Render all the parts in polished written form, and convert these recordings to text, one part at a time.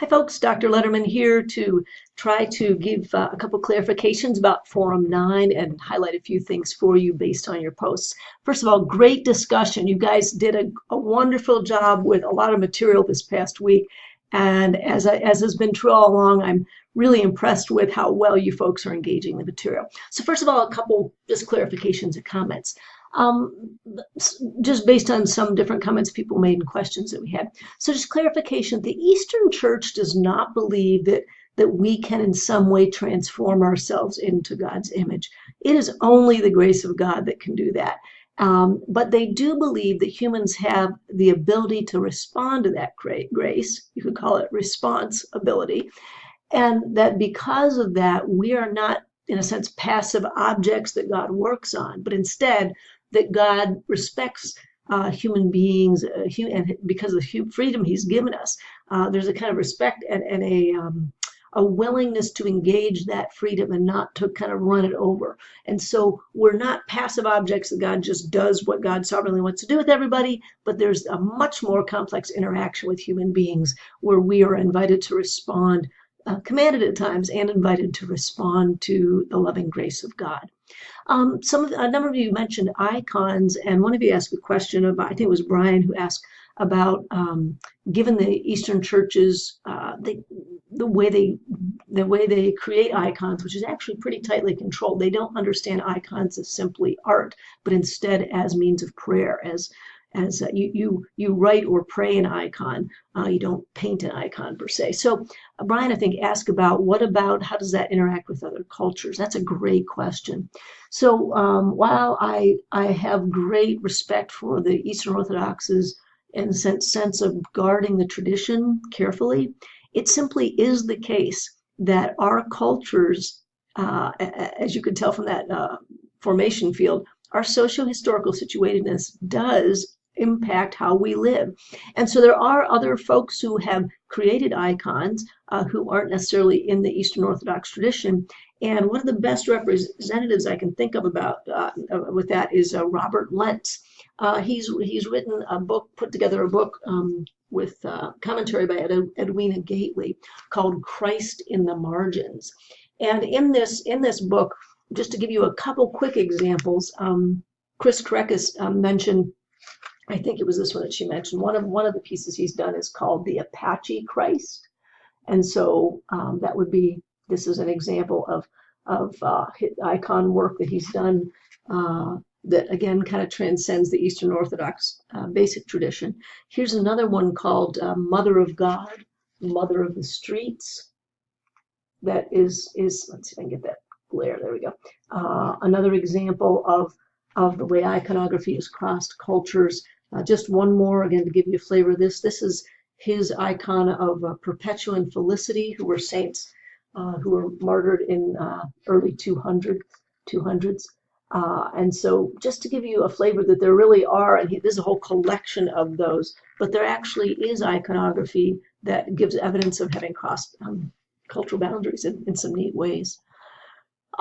Hi, folks. Dr. Letterman here to try to give a couple clarifications about Forum 9 and highlight a few things for you based on your posts. First of all, great discussion. You guys did a wonderful job with a lot of material this past week. And as has been true all along, I'm really impressed with how well you folks are engaging the material. So first of all, a couple just clarifications and comments. Just based on some different comments people made and questions that we had. So just clarification, the Eastern Church does not believe that we can in some way transform ourselves into God's image. It is only the grace of God that can do that. But they do believe that humans have the ability to respond to that grace. You could call it responsibility. And that because of that, we are not, in a sense, passive objects that God works on, but instead that God respects human beings, and because of the freedom He's given us, there's a kind of respect and a willingness to engage that freedom and not to kind of run it over. And so we're not passive objects that God just does what God sovereignly wants to do with everybody, but there's a much more complex interaction with human beings where we are invited to respond, commanded at times, and invited to respond to the loving grace of God. A number of you mentioned icons, and one of you asked a question about, I think it was Brian who asked about, given the Eastern churches, the way they create icons, which is actually pretty tightly controlled. They don't understand icons as simply art, but instead as means of prayer, as you write or pray an icon. You don't paint an icon per se. So Brian, I think, asked about how does that interact with other cultures? That's a great question. So while I have great respect for the Eastern Orthodoxes in the sense of guarding the tradition carefully, it simply is the case that our cultures, as you could tell from that formation field, our socio-historical situatedness does impact how we live. And so there are other folks who have created icons who aren't necessarily in the Eastern Orthodox tradition. And one of the best representatives I can think of about with that is Robert Lense. He's written a book, put together a book with commentary by Edwina Gately called Christ in the Margins. And in this book, just to give you a couple quick examples, Chris Krekus mentioned, I think it was this one that she mentioned, one of the pieces he's done is called the Apache Christ. And so that would be, this is an example of icon work that he's done that again kind of transcends the Eastern Orthodox basic tradition. Here's another one called Mother of God, Mother of the Streets. That is let's see if I can get that glare, there we go. Another example of the way iconography has crossed cultures. Just one more, again, to give you a flavor of this. This is his icon of Perpetua and Felicity, who were saints who were martyred in early 200s. And so just to give you a flavor that there really are, and there's a whole collection of those, but there actually is iconography that gives evidence of having crossed cultural boundaries in some neat ways.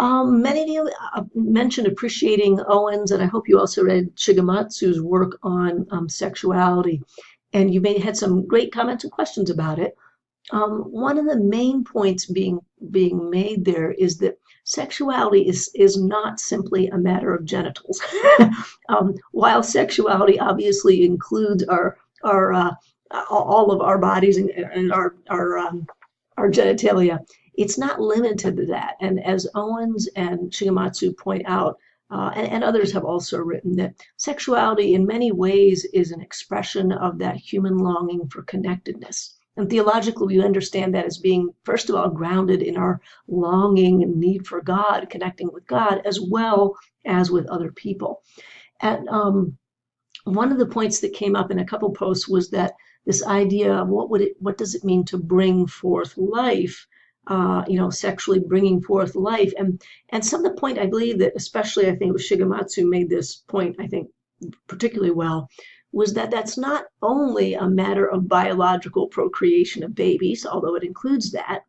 Many of you mentioned appreciating Owens, and I hope you also read Shigematsu's work on sexuality, and you may had some great comments and questions about it. One of the main points being made there is that sexuality is not simply a matter of genitals. While sexuality obviously includes all of our bodies and our genitalia, it's not limited to that. And as Owens and Shigematsu point out, and others have also written, that sexuality in many ways is an expression of that human longing for connectedness. And theologically, we understand that as being, first of all, grounded in our longing and need for God, connecting with God, as well as with other people. And one of the points that came up in a couple posts was that this idea of what does it mean to bring forth life, sexually bringing forth life. And some of the point, I believe that especially, I think it was Shigematsu made this point, I think, particularly well, was that that's not only a matter of biological procreation of babies, although it includes that,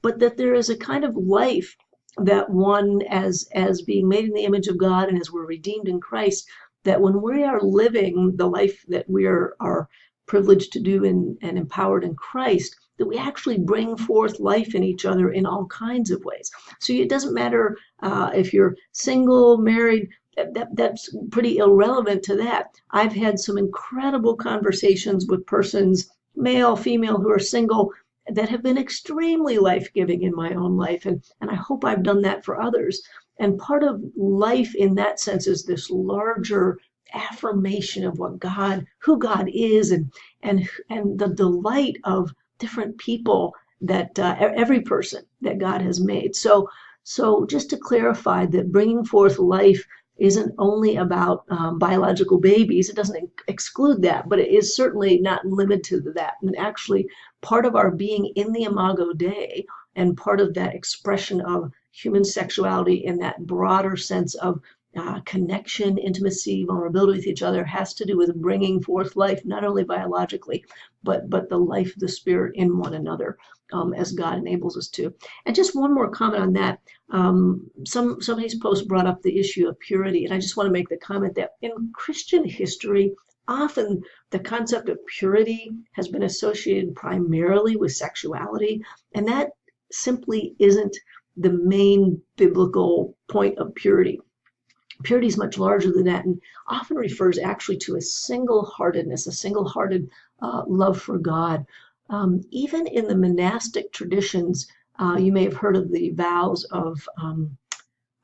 but that there is a kind of life that one, as being made in the image of God and as we're redeemed in Christ, that when we are living the life that we are privileged to do and empowered in Christ, that we actually bring forth life in each other in all kinds of ways. So it doesn't matter if you're single, married, that's pretty irrelevant to that. I've had some incredible conversations with persons, male, female, who are single, that have been extremely life-giving in my own life. And I hope I've done that for others. And part of life in that sense is this larger affirmation of who God is, and the delight of different people, that every person that God has made. So just to clarify that bringing forth life isn't only about biological babies. It doesn't exclude that, but it is certainly not limited to that. And actually, part of our being in the Imago Dei, and part of that expression of human sexuality in that broader sense of connection, intimacy, vulnerability with each other, has to do with bringing forth life, not only biologically, but the life of the Spirit in one another, as God enables us to. And just one more comment on that. Somebody's post brought up the issue of purity, and I just want to make the comment that in Christian history, often the concept of purity has been associated primarily with sexuality, and that simply isn't the main biblical point of purity. Purity is much larger than that, and often refers actually to a single-heartedness, a single-hearted love for God. Even in the monastic traditions, you may have heard of the vows of,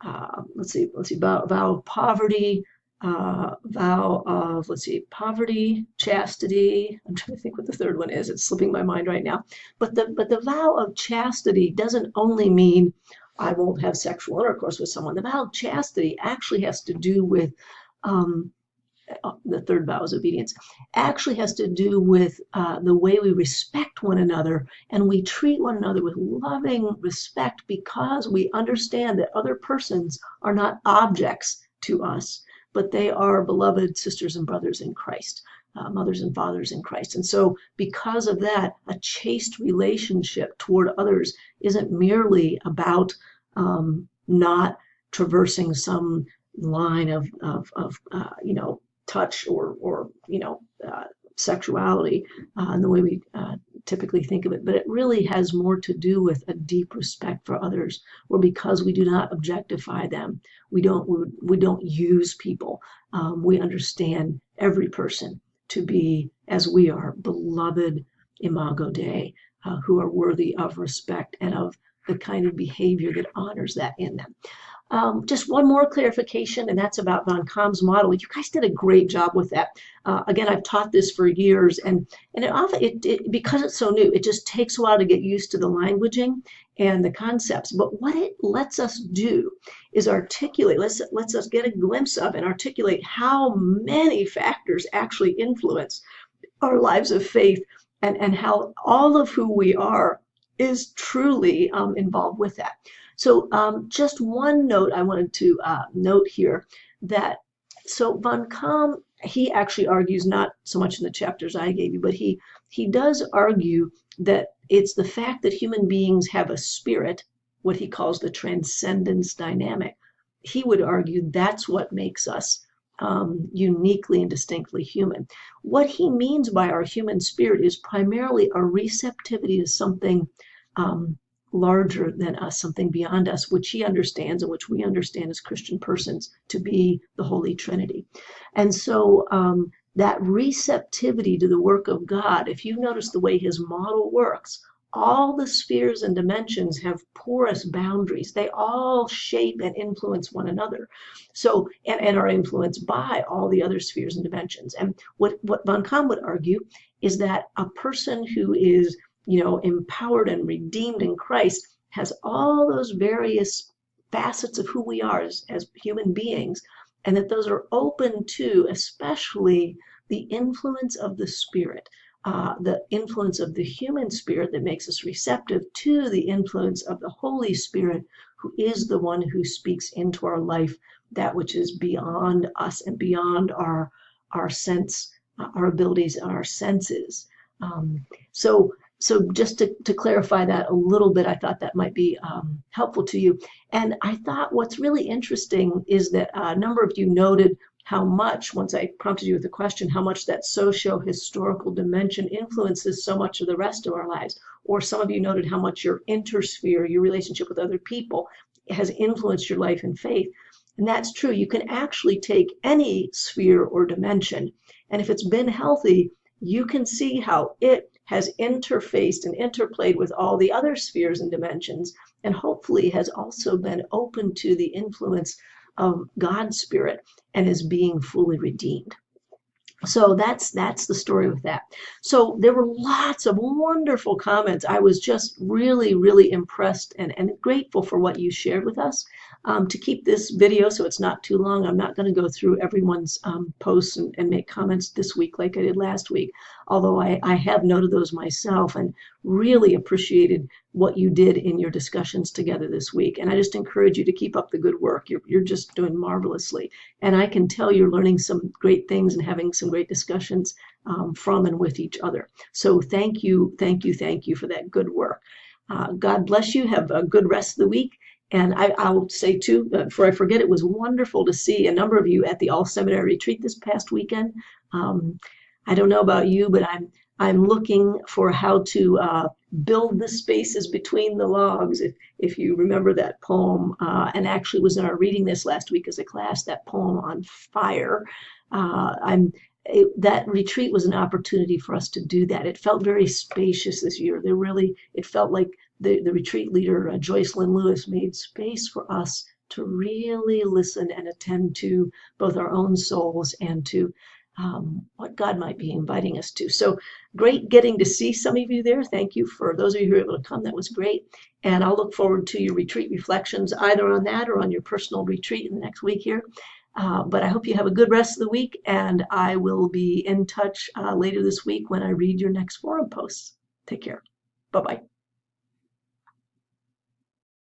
vow of poverty, vow of, poverty, chastity. I'm trying to think what the third one is. It's slipping my mind right now. But the vow of chastity doesn't only mean I won't have sexual intercourse with someone. The vow of chastity actually has to do with, the third vow is obedience, actually has to do with the way we respect one another, and we treat one another with loving respect, because we understand that other persons are not objects to us, but they are beloved sisters and brothers in Christ, mothers and fathers in Christ. And so because of that, a chaste relationship toward others isn't merely about not traversing some line of touch or sexuality in the way we typically think of it, but it really has more to do with a deep respect for others, or because we do not objectify them, we don't use people. We understand every person to be, as we are, beloved Imago Dei, who are worthy of respect and of the kind of behavior that honors that in them. Just one more clarification, and that's about Von Kamm's model. You guys did a great job with that. Again, I've taught this for years, and because it's so new, it just takes a while to get used to the languaging and the concepts. But what it lets us do is articulate, lets us get a glimpse of and articulate how many factors actually influence our lives of faith, and how all of who we are is truly involved with that. So just one note I wanted to note here, that so Von Kamm, he actually argues, not so much in the chapters I gave you, but he does argue that it's the fact that human beings have a spirit, what he calls the transcendence dynamic. He would argue that's what makes us uniquely and distinctly human. What he means by our human spirit is primarily a receptivity to something larger than us, something beyond us, which he understands and which we understand as Christian persons to be the Holy Trinity. And so that receptivity to the work of God, if you notice the way his model works, all the spheres and dimensions have porous boundaries. They all shape and influence one another. So, and are influenced by all the other spheres and dimensions. And what Von Kamm would argue is that a person who is empowered and redeemed in Christ has all those various facets of who we are as human beings, and that those are open to especially the influence of the Spirit, the influence of the human spirit that makes us receptive to the influence of the Holy Spirit, who is the one who speaks into our life that which is beyond us and beyond our sense, our abilities, and our senses. So just to clarify that a little bit, I thought that might be helpful to you. And I thought what's really interesting is that a number of you noted how much, once I prompted you with the question, how much that socio-historical dimension influences so much of the rest of our lives. Or some of you noted how much your intersphere, your relationship with other people, has influenced your life and faith. And that's true. You can actually take any sphere or dimension, and if it's been healthy, you can see how it has interfaced and interplayed with all the other spheres and dimensions, and hopefully has also been open to the influence of God's Spirit and is being fully redeemed. So that's the story with that. So there were lots of wonderful comments. I was just really, really impressed and grateful for what you shared with us. To keep this video so it's not too long, I'm not going to go through everyone's posts and make comments this week like I did last week, although I have noted those myself and really appreciated what you did in your discussions together this week. And I just encourage you to keep up the good work. You're just doing marvelously. And I can tell you're learning some great things and having some great discussions from and with each other. So thank you for that good work. God bless you. Have a good rest of the week. And I'll say too, before I forget, it was wonderful to see a number of you at the All Seminary Retreat this past weekend. I don't know about you, but I'm looking for how to build the spaces between the logs. If you remember that poem, and actually was in our reading this last week as a class, that poem on fire. That retreat was an opportunity for us to do that. It felt very spacious this year. It felt like the retreat leader, Joyce Lynn Lewis, made space for us to really listen and attend to both our own souls and to what God might be inviting us to. So great getting to see some of you there. Thank you for those of you who were able to come. That was great. And I'll look forward to your retreat reflections, either on that or on your personal retreat in the next week here. But I hope you have a good rest of the week, and I will be in touch later this week when I read your next forum posts. Take care. Bye-bye.